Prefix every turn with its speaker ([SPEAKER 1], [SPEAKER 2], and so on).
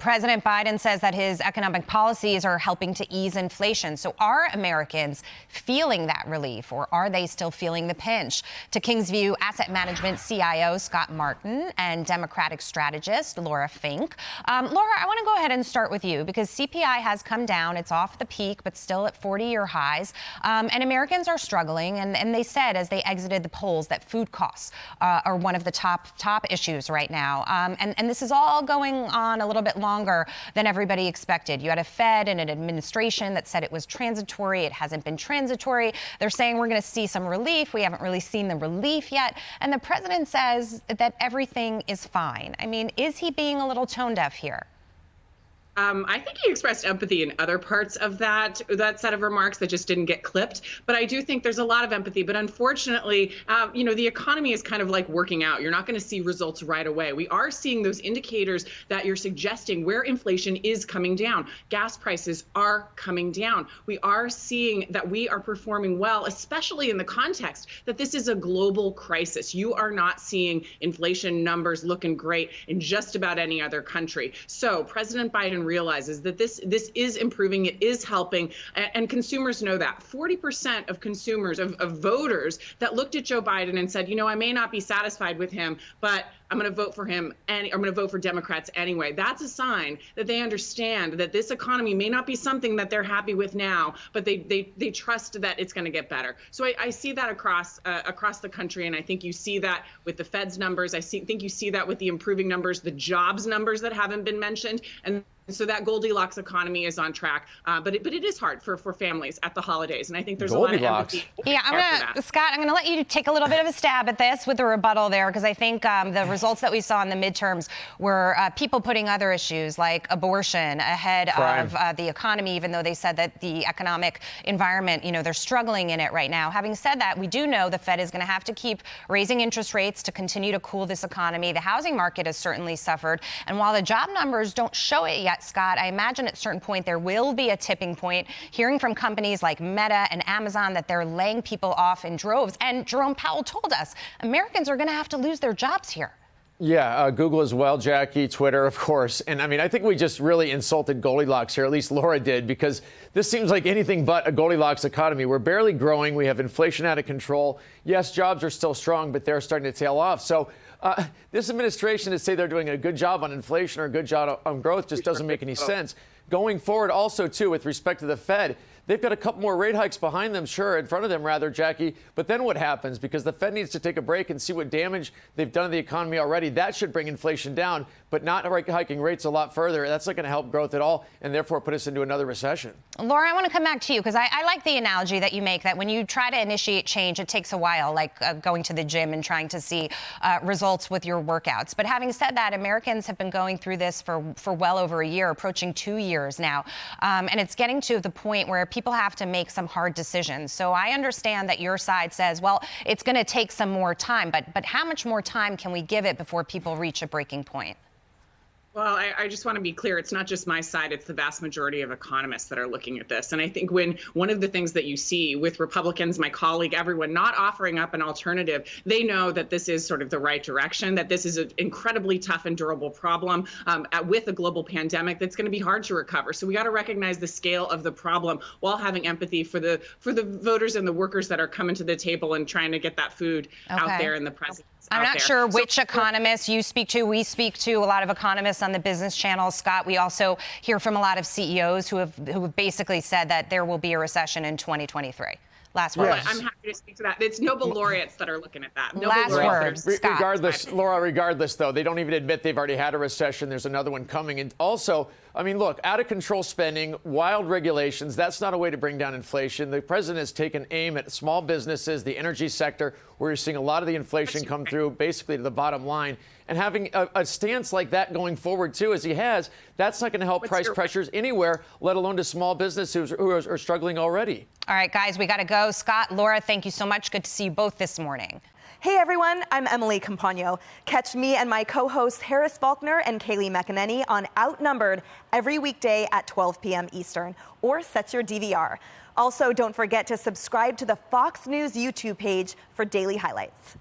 [SPEAKER 1] President Biden says that his economic policies are helping to ease inflation. So are Americans feeling that relief, or are they still feeling the pinch? To Kingsview Asset Management CIO Scott Martin and Democratic strategist Laura Fink. Laura, I want to go ahead and start with you because CPI has come down. It's off the peak, but still at 40-year highs. And Americans are struggling. And they said as they exited the polls that food costs are one of the top issues right now. And this is all going on a little bit longer than everybody expected. You had a Fed and an administration that said it was transitory. It hasn't been transitory. They're saying we're going to see some relief. We haven't really seen the relief yet. And the president says that everything is fine. I mean, is he being a little tone deaf here?
[SPEAKER 2] I think he expressed empathy in other parts of that set of remarks that just didn't get clipped. But I do think there's a lot of empathy. But unfortunately, the economy is kind of like working out. You're not going to see results right away. We are seeing those indicators that you're suggesting where inflation is coming down. Gas prices are coming down. We are seeing that we are performing well, especially in the context that this is a global crisis. You are not seeing inflation numbers looking great in just about any other country. So President Biden realizes that this is improving, it is helping, and consumers know that. 40% of consumers, of voters that looked at Joe Biden and said, I may not be satisfied with him, but I'm going to vote for him, and I'm going to vote for Democrats anyway. That's a sign that they understand that this economy may not be something that they're happy with now, but they trust that it's going to get better. So I see that across the country, and I think you see that with the Fed's numbers. Think you see that with the improving numbers, the jobs numbers that haven't been mentioned, and so that Goldilocks economy is on track, but it is hard for families at the holidays, and I think there's a lot of empathy.
[SPEAKER 1] Yeah, Scott, I'm going to let you take a little bit of a stab at this with the rebuttal there, because I think the results that we saw in the midterms were people putting other issues like abortion ahead of the economy, even though they said that the economic environment, they're struggling in it right now. Having said that, we do know the Fed is going to have to keep raising interest rates to continue to cool this economy. The housing market has certainly suffered, and while the job numbers don't show it yet, Scott, I imagine at a certain point there will be a tipping point. Hearing from companies like Meta and Amazon that they're laying people off in droves. And Jerome Powell told us Americans are going to have to lose their jobs here.
[SPEAKER 3] Yeah, Google as well, Jackie, Twitter, of course. And I think we just really insulted Goldilocks here, at least Laura did, because this seems like anything but a Goldilocks economy. We're barely growing. We have inflation out of control. Yes, jobs are still strong, but they're starting to tail off. So this administration to say they're doing a good job on inflation or a good job on growth just doesn't make any sense. Going forward also, too, with respect to the Fed, they've got a couple more rate hikes behind them, in front of them, rather, Jackie. But then what happens? Because the Fed needs to take a break and see what damage they've done to the economy already. That should bring inflation down, but not hiking rates a lot further. That's not going to help growth at all, and therefore put us into another recession.
[SPEAKER 1] Laura, I want to come back to you because I like the analogy that you make that when you try to initiate change, it takes a while, like going to the gym and trying to see results with your workouts. But having said that, Americans have been going through this for well over a year, approaching 2 years now. And it's getting to the point where people have to make some hard decisions. So I understand that your side says, well, it's going to take some more time. But how much more time can we give it before people reach a breaking point?
[SPEAKER 2] Well, I just want to be clear. It's not just my side. It's the vast majority of economists that are looking at this. And I think when one of the things that you see with Republicans, my colleague, everyone not offering up an alternative, they know that this is sort of the right direction, that this is an incredibly tough and durable problem with a global pandemic that's going to be hard to recover. So we got to recognize the scale of the problem while having empathy for the voters and the workers that are coming to the table and trying to get that food out there in the present.
[SPEAKER 1] I'm not sure which economists you speak to. We speak to a lot of economists on the Business Channel, Scott. We also hear from a lot of CEOs who have basically said that there will be a recession in 2023. Last word.
[SPEAKER 2] Well, I'm happy to speak to that. It's Nobel laureates that are looking at that.
[SPEAKER 1] Last word, Scott.
[SPEAKER 3] Regardless, though, they don't even admit they've already had a recession. There's another one coming. And also, look, out of control spending, wild regulations, that's not a way to bring down inflation. The president has taken aim at small businesses, the energy sector, where you're seeing a lot of the inflation come through basically to the bottom line. And having a stance like that going forward, too, as he has, that's not going to help price pressures anywhere, let alone to small businesses who are struggling already.
[SPEAKER 1] All right, guys, we got to go. Scott, Laura, thank you so much. Good to see you both this morning.
[SPEAKER 4] Hey, everyone. I'm Emily Campagno. Catch me and my co-hosts Harris Faulkner and Kaylee McEnany on Outnumbered every weekday at 12 p.m. Eastern, or set your DVR. Also, don't forget to subscribe to the Fox News YouTube page for daily highlights.